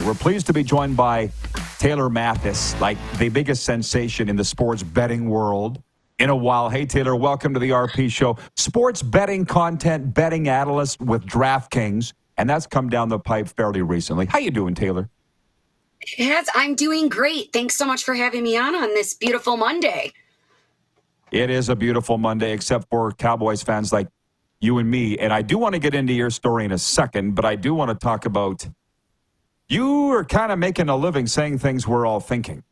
We're pleased to be joined by Taylor Mathis, like the biggest sensation in the sports betting world in a while. Hey, Taylor, welcome to the RP Show. Sports betting content, betting analyst with DraftKings, and that's come down the pipe fairly recently. How you doing, Taylor? Yes, I'm doing great. Thanks so much for having me on this beautiful Monday. It is a beautiful Monday, except for Cowboys fans like you and me. And I do want to get into your story in a second, but I do want to talk about you are kind of making a living saying things we're all thinking.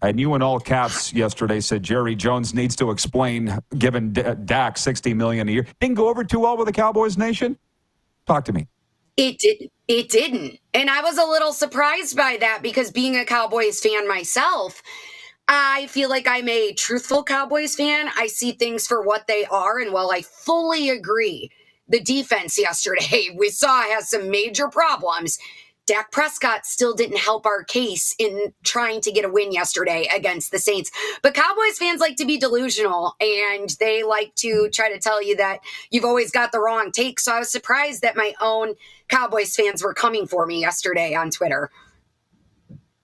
And you in all caps yesterday said Jerry Jones needs to explain giving Dak $60 million a year. Didn't go over too well with the Cowboys Nation? Talk to me. It didn't. And I was a little surprised by that because being a Cowboys fan myself, I feel like I'm a truthful Cowboys fan. I see things for what they are. And while I fully agree, the defense yesterday we saw has some major problems. Dak Prescott still didn't help our case in trying to get a win yesterday against the Saints. But Cowboys fans like to be delusional, and they like to try to tell you that you've always got the wrong take. So I was surprised that my own Cowboys fans were coming for me yesterday on Twitter.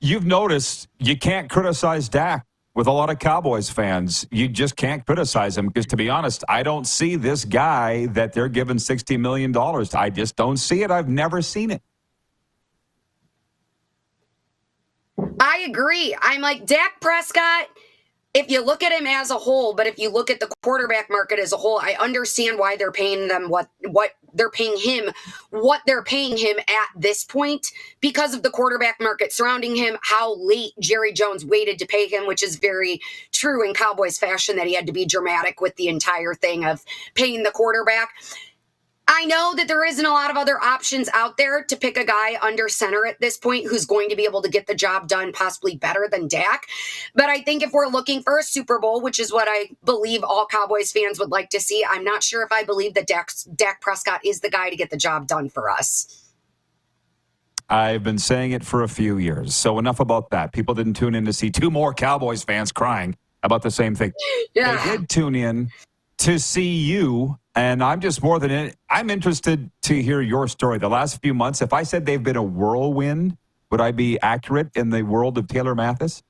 You've noticed you can't criticize Dak with a lot of Cowboys fans. You just can't criticize him because, to be honest, I don't see this guy that they're giving $60 million to. I just don't see it. I've never seen it. I agree. I'm like, Dak Prescott, if you look at him as a whole, but if you look at the quarterback market as a whole, I understand why they're paying them what they're paying him at this point because of the quarterback market surrounding him, how late Jerry Jones waited to pay him, which is very true in Cowboys fashion that he had to be dramatic with the entire thing of paying the quarterback. I know that there isn't a lot of other options out there to pick a guy under center at this point who's going to be able to get the job done possibly better than Dak. But I think if we're looking for a Super Bowl, which is what I believe all Cowboys fans would like to see, I'm not sure if I believe that Dak Prescott is the guy to get the job done for us. I've been saying it for a few years. So enough about that. People didn't tune in to see two more Cowboys fans crying about the same thing. Yeah. They did tune in to see you. And I'm just more than it. I'm interested to hear your story. The last few months, if I said they've been a whirlwind, would I be accurate in the world of Taylor Mathis?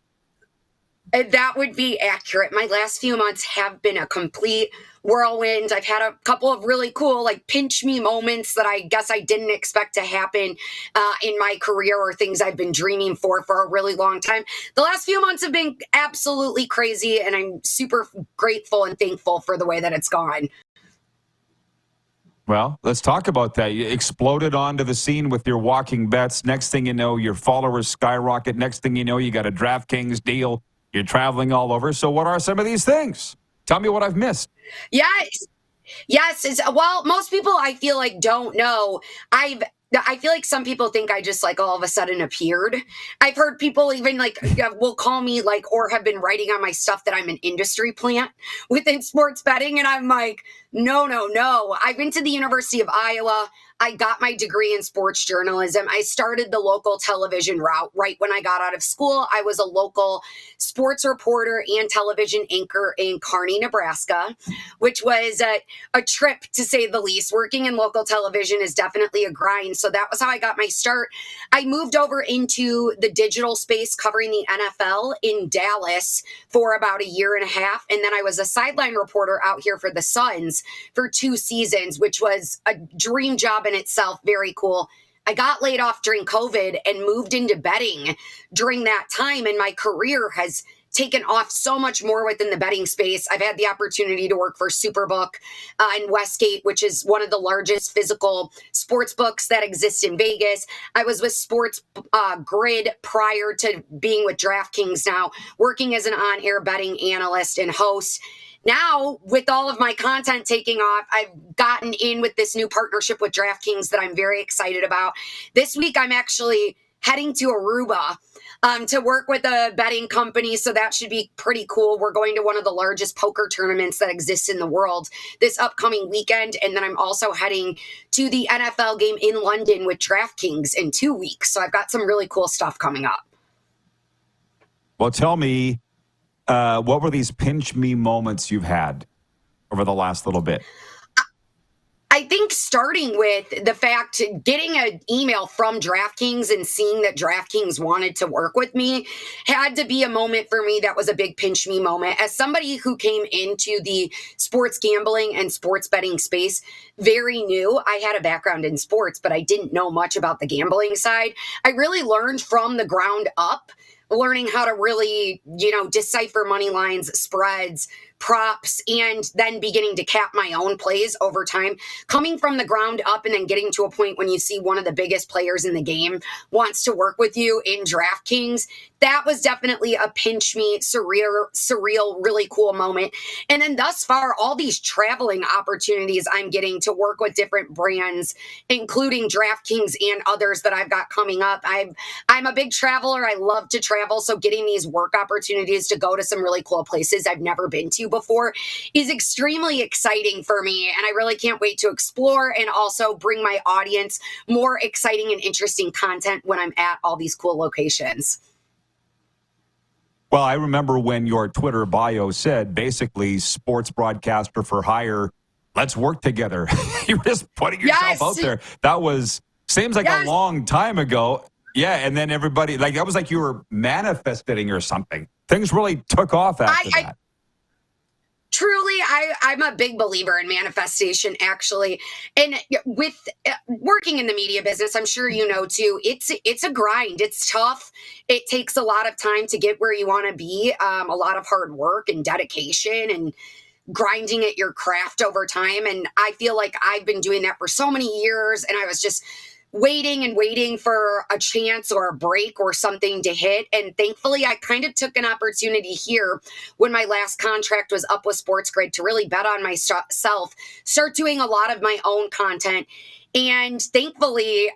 That would be accurate. My last few months have been a complete whirlwind. I've had a couple of really cool, like, pinch me moments that I guess I didn't expect to happen in my career or things I've been dreaming for a really long time. The last few months have been absolutely crazy, and I'm super grateful and thankful for the way that it's gone. Well, let's talk about that. You exploded onto the scene with your walking bets. Next thing you know, your followers skyrocket. Next thing you know, you got a DraftKings deal. You're traveling all over. So what are some of these things? Tell me what I've missed. Yes. Well, most people I feel like don't know. I feel like some people think I just like all of a sudden appeared. I've heard people even like will call me like or have been writing on my stuff that I'm an industry plant within sports betting. And I'm like, no. I've been to the University of Iowa. I got my degree in sports journalism. I started the local television route right when I got out of school. I was a local sports reporter and television anchor in Kearney, Nebraska, which was a trip to say the least. Working in local television is definitely a grind. So that was how I got my start. I moved over into the digital space covering the NFL in Dallas for about a year and a half. And then I was a sideline reporter out here for the Suns for 2 seasons, which was a dream job in itself. Very cool. I got laid off during COVID and moved into betting during that time. And my career has taken off so much more within the betting space. I've had the opportunity to work for Superbook in Westgate, which is one of the largest physical sports books that exist in Vegas. I was with Sports Grid prior to being with DraftKings now, working as an on-air betting analyst and host. Now, with all of my content taking off, I've gotten in with this new partnership with DraftKings that I'm very excited about. This week, I'm actually heading to Aruba to work with a betting company, so that should be pretty cool. We're going to one of the largest poker tournaments that exists in the world this upcoming weekend, and then I'm also heading to the NFL game in London with DraftKings in 2 weeks, so I've got some really cool stuff coming up. Well, tell me, what were these pinch me moments you've had over the last little bit? I think starting with the fact getting an email from DraftKings and seeing that DraftKings wanted to work with me had to be a moment for me that was a big pinch me moment. As somebody who came into the sports gambling and sports betting space very new, I had a background in sports, but I didn't know much about the gambling side. I really learned from the ground up, learning how to really, decipher money lines, spreads, props, and then beginning to cap my own plays over time, coming from the ground up and then getting to a point when you see one of the biggest players in the game wants to work with you in DraftKings. That was definitely a pinch me, surreal, really cool moment. And then thus far, all these traveling opportunities I'm getting to work with different brands, including DraftKings and others that I've got coming up. I'm a big traveler. I love to travel. So getting these work opportunities to go to some really cool places I've never been to before is extremely exciting for me. And I really can't wait to explore and also bring my audience more exciting and interesting content when I'm at all these cool locations. Well, I remember when your Twitter bio said basically sports broadcaster for hire, let's work together. You're just putting yourself out there. That seems like a long time ago. Yeah. And then everybody, that was like you were manifesting or something. Things really took off after that. Truly, I'm a big believer in manifestation, actually. And with working in the media business, I'm sure you know too, it's a grind. It's tough. It takes a lot of time to get where you want to be, a lot of hard work and dedication and grinding at your craft over time. And I feel like I've been doing that for so many years, and I was just waiting for a chance or a break or something to hit. And thankfully, I kind of took an opportunity here when my last contract was up with Sports Grid to really bet on myself, start doing a lot of my own content. And thankfully,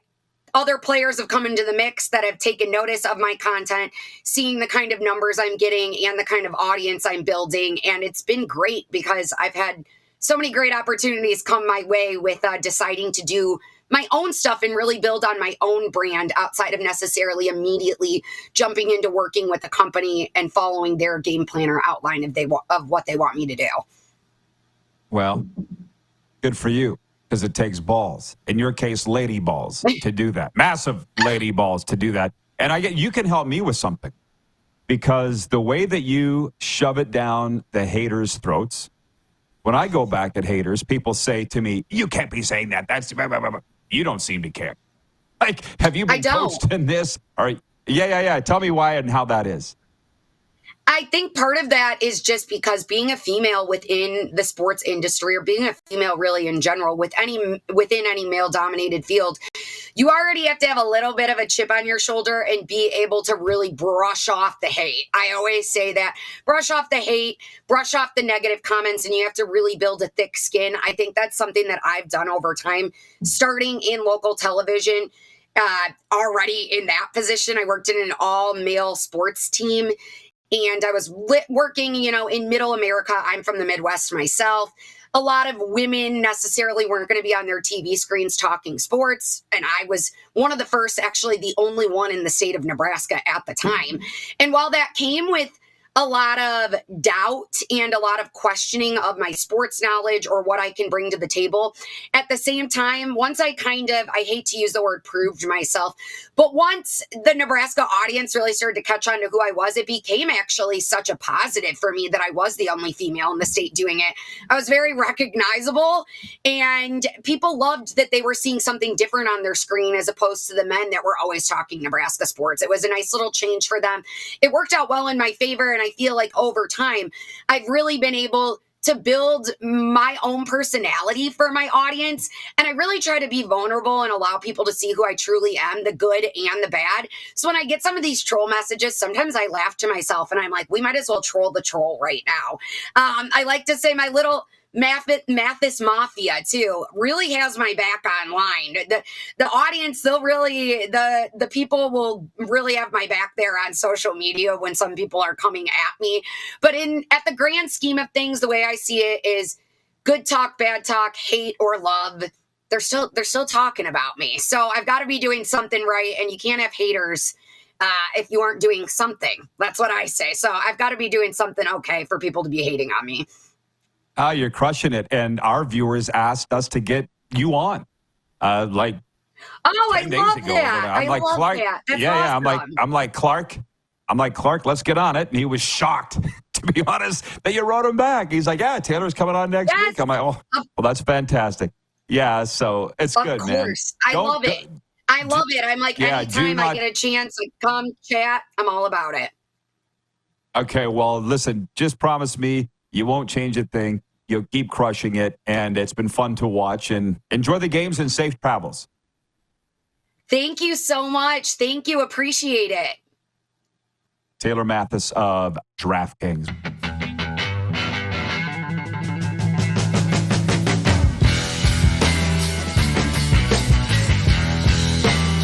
other players have come into the mix that have taken notice of my content, seeing the kind of numbers I'm getting and the kind of audience I'm building. And it's been great because I've had so many great opportunities come my way with deciding to do my own stuff and really build on my own brand outside of necessarily immediately jumping into working with a company and following their game plan or outline of what they want me to do. Well, good for you, because it takes balls. In your case, lady balls to do that. Massive lady balls to do that. And you can help me with something, because the way that you shove it down the haters' throats, when I go back at haters, people say to me, you can't be saying that. That's blah, blah, blah, blah. You don't seem to care. Like, have you been posting this? Or, yeah. Tell me why and how that is. I think part of that is just because being a female within the sports industry, or being a female really in general within any male-dominated field, you already have to have a little bit of a chip on your shoulder and be able to really brush off the hate. I always say that. Brush off the hate, brush off the negative comments, and you have to really build a thick skin. I think that's something that I've done over time, starting in local television. Already in that position, I worked in an all-male sports team. And I was working, in middle America. I'm from the Midwest myself. A lot of women necessarily weren't going to be on their TV screens talking sports. And I was one of the first, actually the only one in the state of Nebraska at the time. And while that came with a lot of doubt and a lot of questioning of my sports knowledge or what I can bring to the table, at the same time, once I hate to use the word proved myself, but once the Nebraska audience really started to catch on to who I was, it became actually such a positive for me that I was the only female in the state doing it. I was very recognizable, and people loved that they were seeing something different on their screen as opposed to the men that were always talking Nebraska sports. It was a nice little change for them. It worked out well in my favor, and I feel like over time, I've really been able to build my own personality for my audience. And I really try to be vulnerable and allow people to see who I truly am, the good and the bad. So when I get some of these troll messages, sometimes I laugh to myself and I'm like, we might as well troll the troll right now. I like to say my little Mathis Mafia too really has my back online. The audience, the people will really have my back there on social media when some people are coming at me. But at the grand scheme of things, the way I see it is good talk, bad talk, hate or love. They're still talking about me. So I've got to be doing something right, and you can't have haters if you aren't doing something. That's what I say. So I've got to be doing something okay for people to be hating on me. You're crushing it. And our viewers asked us to get you on, like Oh, I 10 days love ago. that. I'm I like, love Clark. that. That's Yeah. awesome. I'm like, Clark, let's get on it. And he was shocked, to be honest, that you wrote him back. He's like, yeah, Taylor's coming on next Yes. week. I'm like, oh, well, that's fantastic. Yeah. So it's Of good, man. course. I love it. I love it. I'm like, Yeah, anytime I get a chance, like, come chat, I'm all about it. Okay, well, listen, just promise me you won't change a thing. You'll keep crushing it, and it's been fun to watch. And enjoy the games and safe travels. Thank you so much. Thank you. Appreciate it. Taylor Mathis of DraftKings.